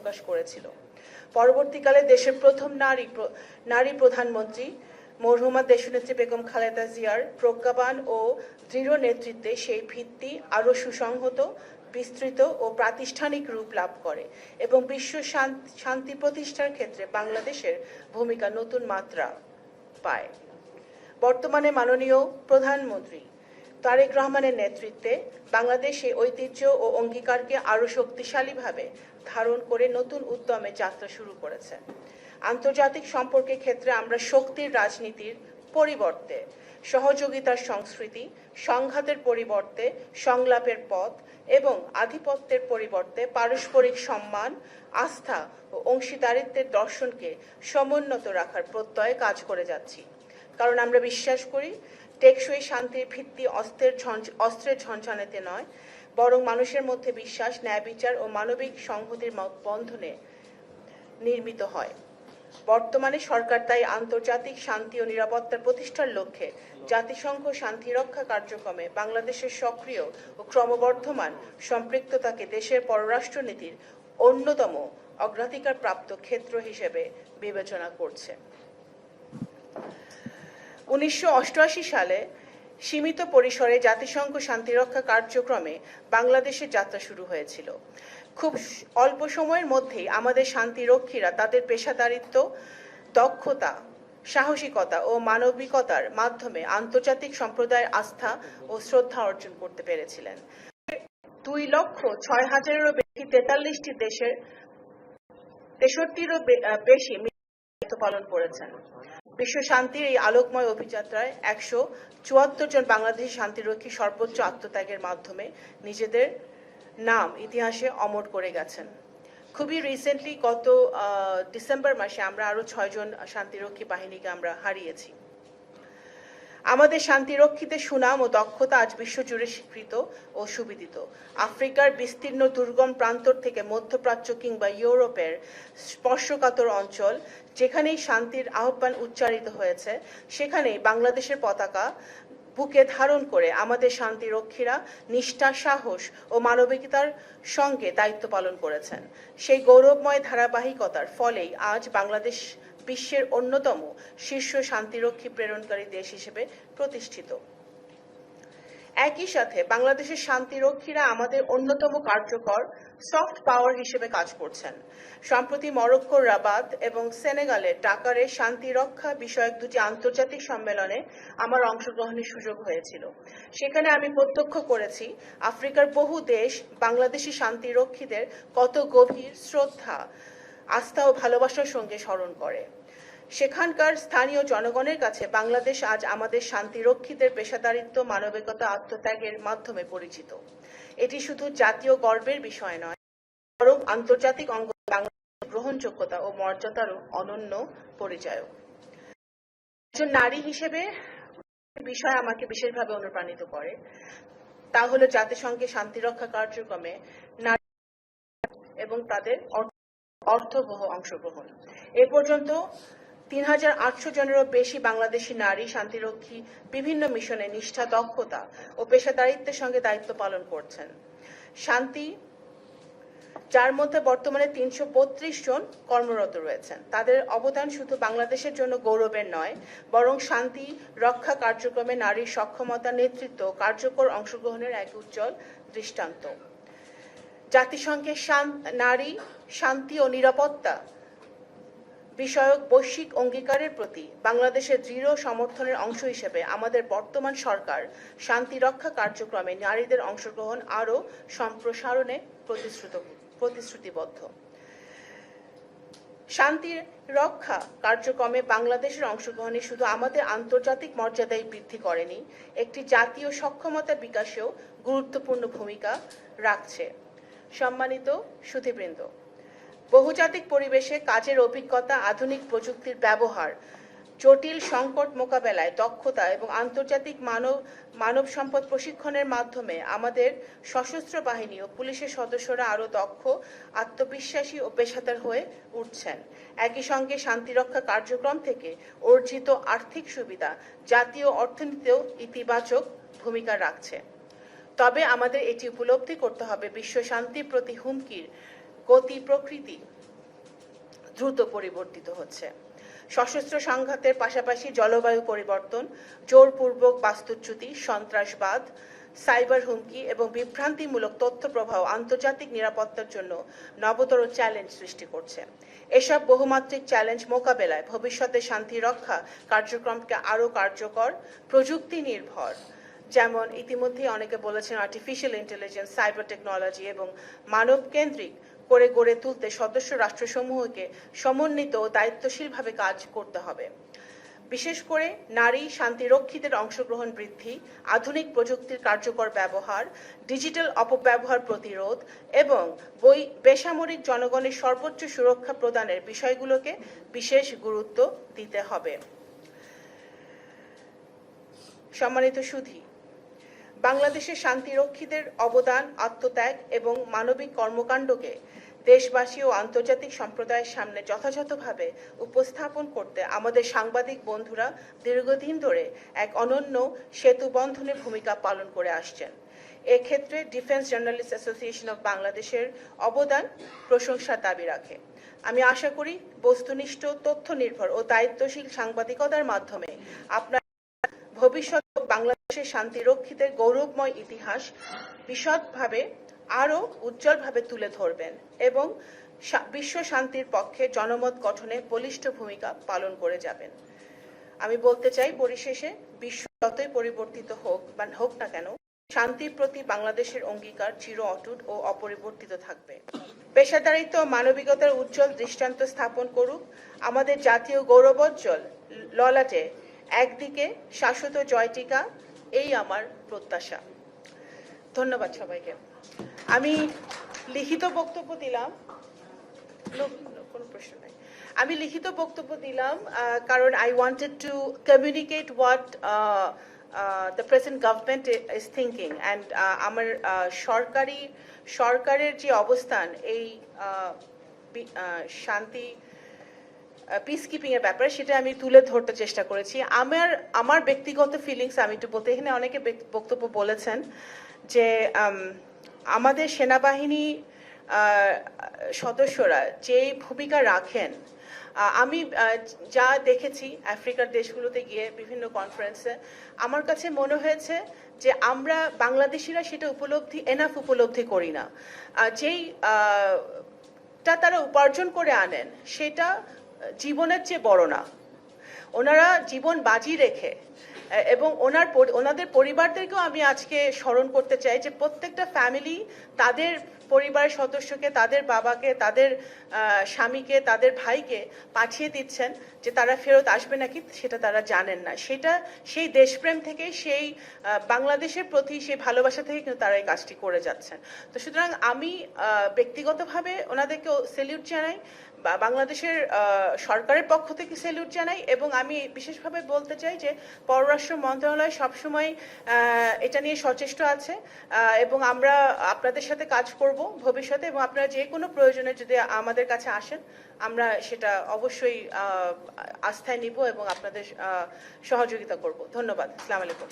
প্রকাশ করেছিল। পরবর্তীকালে দেশের প্রথম নারী প্রধানমন্ত্রী মরহুমা দেশনেত্রী বেগম খালেদা জিয়ার প্রজ্ঞাবান ও দৃঢ় নেতৃত্বে সেই ভিত্তি আরও সুসংহত, বিস্তৃত ও প্রাতিষ্ঠানিক রূপ লাভ করে এবং বিশ্ব শান্তি প্রতিষ্ঠার ক্ষেত্রে বাংলাদেশের ভূমিকা নতুন মাত্রা পায়। বর্তমানে মাননীয় প্রধানমন্ত্রী তারেক রহমানের নেতৃত্বে বাংলাদেশ এই ঐতিহ্য ও অঙ্গীকারকে আরও শক্তিশালীভাবে ধারণ করে নতুন উদ্যমে যাত্রা শুরু করেছে। আন্তর্জাতিক সম্পর্কের ক্ষেত্রে আমরা শক্তির রাজনীতির পরিবর্তে সহযোগিতার সংস্কৃতি, সংঘাতের পরিবর্তে সংলাপের পথ এবং আধিপত্যের পরিবর্তে পারস্পরিক সম্মান, আস্থা ও অংশীদারিত্বের দর্শনকে সমুন্নত রাখার প্রত্যয়ে কাজ করে যাচ্ছি। কারণ আমরা বিশ্বাস করি টেকসই শান্তির ভিত্তি অস্ত্রের ঝঞ্ঝানিতে নয়, বরং মানুষের মধ্যে বিশ্বাস, ন্যায় বিচার ও মানবিক সংহতির বন্ধনে নির্মিত হয়। বর্তমানে সরকার তাই আন্তর্জাতিক শান্তি ও নিরাপত্তার প্রতিষ্ঠার লক্ষ্যে জাতিসংঘ শান্তিরক্ষা কার্যক্রমে বাংলাদেশের সক্রিয় ও ক্রমবর্ধমান সম্পৃক্ততাকে দেশের পররাষ্ট্রনীতির অন্যতম অগ্রাধিকার প্রাপ্ত ক্ষেত্র হিসেবে বিবেচনা করছে। 1988 সালে সীমিত পরিসরে জাতিসংঘ শান্তিরক্ষা কার্যক্রমে বাংলাদেশের যাত্রা শুরু হয়েছিল। খুব অল্প সময়ের মধ্যেই আমাদের শান্তিরক্ষীরা তাদের পেশাদারিত্ব, দক্ষতা, সাহসিকতা ও মানবিকতার মাধ্যমে আন্তর্জাতিক সম্প্রদায়ের আস্থা ও শ্রদ্ধা অর্জন করতে পেরেছিলেন। 2,06,000-এরও বেশি 43টি দেশের 63টিরও বেশি দায়িত্ব পালন করেছেন। বিশ্ব শান্তির এই আলোকময় অভিযাত্রায় 174 জন বাংলাদেশি শান্তিরক্ষী সর্বোচ্চ আত্মত্যাগের মাধ্যমে নিজেদের নাম ইতিহাসে অমর করে গেছেন। খুবই রিসেন্টলি গত ডিসেম্বর মাসে আমরা আরো 6 জন শান্তিরক্ষী বাহিনীকে আমরা হারিয়েছি। আমাদের শান্তিরক্ষীদের সুনাম ও দক্ষতা আজ বিশ্বজুড়ে স্বীকৃত ও সুবিদিত। আফ্রিকার বিস্তীর্ণ দুর্গম প্রান্তর থেকে মধ্যপ্রাচ্য কিংবা ইউরোপের স্পর্শকাতর অঞ্চল, যেখানেই শান্তির আহ্বান উচ্চারিত হয়েছে, সেখানেই বাংলাদেশের পতাকা বুকে ধারণ করে আমাদের শান্তিরক্ষীরা নিষ্ঠা, সাহস ও মানবিকতার সঙ্গে দায়িত্ব পালন করেছেন। সেই গৌরবময় ধারাবাহিকতার ফলেই আজ বাংলাদেশ বিশ্বের অন্যতম শীর্ষ শান্তিরক্ষী প্রেরণকারী দেশ হিসেবে প্রতিষ্ঠিত। একই সাথে বাংলাদেশের শান্তিরক্ষীরা আমাদের অন্যতম কার্যকর সফট পাওয়ার হিসেবে কাজ করছেন। সম্প্রতি মরক্কোর রাবাত এবং সেনেগালের ডাকারে শান্তিরক্ষা বিষয়ক দুটি আন্তর্জাতিক সম্মেলনে আমার অংশগ্রহণের সুযোগ হয়েছিল। সেখানে আমি প্রত্যক্ষ করেছি আফ্রিকার বহু দেশ বাংলাদেশি শান্তিরক্ষীদের কত গভীর শ্রদ্ধা, আস্থা ও ভালোবাসার সঙ্গে স্মরণ করে। সেখানকার স্থানীয় জনগণের কাছে বাংলাদেশ আজ আমাদের শান্তিরক্ষীদের পেশাদারিত্ব, মানবিকতা, আত্মত্যাগের মাধ্যমে পরিচিত। এটি শুধু জাতীয় গর্বের বিষয় নয়, বরং আন্তর্জাতিক অঙ্গনে বাংলাদেশের গ্রহণযোগ্যতা ও মর্যাদারও অনন্য পরিচায়ক। একজন নারী হিসেবে বিষয় আমাকে বিশেষভাবে অনুপ্রাণিত করে, তা হলো জাতিসংঘের শান্তিরক্ষা কার্যক্রমে নারী এবং তাদের অর্থবহ অংশগ্রহণ। এ পর্যন্ত 3,800 জনেরও বেশি বাংলাদেশি নারী শান্তিরক্ষী বিভিন্ন মিশনে নিষ্ঠা, দক্ষতা ও পেশাদারিত্বের সঙ্গে দায়িত্ব পালন করছেন। শান্তি, যার মধ্যে বর্তমানে 332 জন কর্মরত রয়েছেন, তাদের অবদান শুধু বাংলাদেশের জন্য গৌরবের নয়, বরং শান্তি রক্ষা কার্যক্রমে নারীর সক্ষমতা, নেতৃত্ব, কার্যকর অংশগ্রহণের এক উজ্জ্বল দৃষ্টান্ত। জাতিসংঘের নারী, শান্তি ও নিরাপত্তা বিষয়ক বৈশ্বিক অঙ্গীকারের প্রতি বাংলাদেশের দৃঢ় সমর্থনের অংশ হিসেবে আমাদের বর্তমান সরকার শান্তি রক্ষা কার্যক্রমে নারীদের অংশগ্রহণ আরও সম্প্রসারণে প্রতিশ্রুতিবদ্ধ। শান্তি রক্ষা কার্যক্রমে বাংলাদেশের অংশগ্রহণে শুধু আমাদের আন্তর্জাতিক মর্যাদাই বৃদ্ধি করেনি, একটি জাতীয় সক্ষমতা বিকাশেও গুরুত্বপূর্ণ ভূমিকা রাখছে। সম্মানিত সুধীবৃন্দ, বহুজাতিক পরিবেশে কাজের অভিজ্ঞতা, আধুনিক প্রযুক্তির ব্যবহার, জটিল সংকট মোকাবেলায় দক্ষতা এবং আন্তর্জাতিক মানব সম্পদ প্রশিক্ষণের মাধ্যমে আমাদের সশস্ত্র বাহিনী ও পুলিশের সদস্যরা আরও দক্ষ, আত্মবিশ্বাসী ও পেশাদার হয়ে উঠছেন। একই সঙ্গে শান্তিরক্ষা কার্যক্রম থেকে অর্জিত আর্থিক সুবিধা জাতীয় অর্থনীতিতেও ইতিবাচক ভূমিকা রাখছে। তবে আমাদের এটি উপলব্ধি করতে হবে, বিশ্ব শান্তির প্রতি হুমকির গতি প্রকৃতি দ্রুত পরিবর্তিত হচ্ছে। সশস্ত্র সংঘাতের পাশাপাশি জলবায়ু পরিবর্তন, জোরপূর্বক বাস্তুচ্যুতি, সন্ত্রাসবাদ, সাইবার হুমকি এবং বিভ্রান্তিমূলক তথ্য প্রবাহ আন্তর্জাতিক নিরাপত্তার জন্য নবতর চ্যালেঞ্জ সৃষ্টি করছে। এসব বহুমাত্রিক চ্যালেঞ্জ মোকাবেলায় ভবিষ্যতে শান্তি রক্ষা কার্যক্রমকে আরও কার্যকর, প্রযুক্তি নির্ভর, যেমন ইতিমধ্যেই অনেকে বলেছেন আর্টিফিশিয়াল ইন্টেলিজেন্স, সাইবার টেকনোলজি এবং মানব কেন্দ্রিক করে গড়ে তুলতে সদস্য রাষ্ট্রসমূহকে সমন্বিত ও দায়িত্বশীলভাবে কাজ করতে হবে। বিশেষ করে নারী শান্তিরক্ষীদের অংশগ্রহণ বৃদ্ধি, আধুনিক প্রযুক্তির কার্যকর ব্যবহার, ডিজিটাল অপব্যবহার প্রতিরোধ এবং বেসামরিক জনগণের সর্বোচ্চ সুরক্ষা প্রদানের বিষয়গুলোকে বিশেষ গুরুত্ব দিতে হবে। সম্মানিত সুধী, বাংলাদেশের শান্তিরক্ষীদের অবদান, আত্মত্যাগ এবং মানবিক কর্মকাণ্ডকে দেশবাসী ও আন্তর্জাতিক সম্প্রদায়ের সামনে যথাযথভাবে উপস্থাপন করতে আমাদের সাংবাদিক বন্ধুরা দীর্ঘদিন ধরে এক অনন্য সেতু বন্ধনের ভূমিকা পালন করে আসছেন। এক্ষেত্রে ডিফেন্স জার্নালিস্ট অ্যাসোসিয়েশন অব বাংলাদেশের অবদান প্রশংসার দাবি রাখে। আমি আশা করি বস্তুনিষ্ঠ, তথ্য নির্ভর ও দায়িত্বশীল সাংবাদিকতার মাধ্যমে আপনার ভবিষ্যৎ বাংলাদেশের শান্তিরক্ষীদের গৌরবময় ইতিহাস বিশদভাবে আরও উজ্জ্বলভাবে তুলে ধরবেন এবং বিশ্ব শান্তির পক্ষে জনমত গঠনে বলিষ্ঠ ভূমিকা পালন করে যাবেন। আমি বলতে চাই, পরিশেষে বিশ্ব যতই পরিবর্তিত হোক না কেন, শান্তির প্রতি বাংলাদেশের অঙ্গীকার চির অটুট ও অপরিবর্তিত থাকবে। পেশাদারিত্ব ও মানবিকতার উজ্জ্বল দৃষ্টান্ত স্থাপন করুক আমাদের জাতীয় গৌরবোজ্জ্বল ললাটে একদিকে শাশ্বত জয়টিকা, এই আমার প্রত্যাশা। ধন্যবাদ সবাইকে। আমি লিখিত বক্তব্য দিলাম, কোনো প্রশ্ন নাই। আমি লিখিত বক্তব্য দিলাম কারণ I wanted to communicate what the present government is thinking, and আমার সরকারের যে অবস্থান এই শান্তি পিস কিপিং এর ব্যাপারে, সেটা আমি তুলে ধরতে চেষ্টা করেছি। আমার ব্যক্তিগত ফিলিংস আমি একটু বলতে, এখানে অনেকে বক্তব্য বলেছেন যে আমাদের সেনাবাহিনী সদস্যরা যে ভূমিকা রাখেন, আমি যা দেখেছি আফ্রিকার দেশগুলোতে গিয়ে বিভিন্ন কনফারেন্সে, আমার কাছে মনে হয়েছে যে আমরা বাংলাদেশিরা সেটা উপলব্ধি করি না। যেইটা তারা উপার্জন করে আনেন সেটা জীবনের চেয়ে বড় না। ওনারা জীবন বাজি রেখে এবং ওনাদের পরিবারদেরকেও আমি আজকে স্মরণ করতে চাই যে প্রত্যেকটা ফ্যামিলি তাদের পরিবারের সদস্যকে, তাদের বাবাকে, তাদের স্বামীকে, তাদের ভাইকে পাঠিয়ে দিচ্ছেন, যে তারা ফেরত আসবে নাকি সেটা তারা জানেন না। সেটা সেই দেশপ্রেম থেকে, সেই বাংলাদেশের প্রতি সেই ভালোবাসা থেকে কিন্তু তারা এই কাজটি করে যাচ্ছেন। তো সুতরাং আমি ব্যক্তিগতভাবে ওনাদেরকে স্যালিউট জানাই, বাংলাদেশের সরকারের পক্ষ থেকে স্যালিউট জানাই, এবং আমি বিশেষভাবে বলতে চাই যে পররাষ্ট্র মন্ত্রণালয় সবসময় এটা নিয়ে সচেষ্ট আছে এবং আমরা আপনাদের সাথে কাজ করব ভবিষ্যতে, এবং আপনারা যে কোনো প্রয়োজনে যদি আমাদের কাছে আসেন আমরা সেটা অবশ্যই আস্থায় নিব এবং আপনাদের সহযোগিতা করব। ধন্যবাদ। আসসালামু আলাইকুম।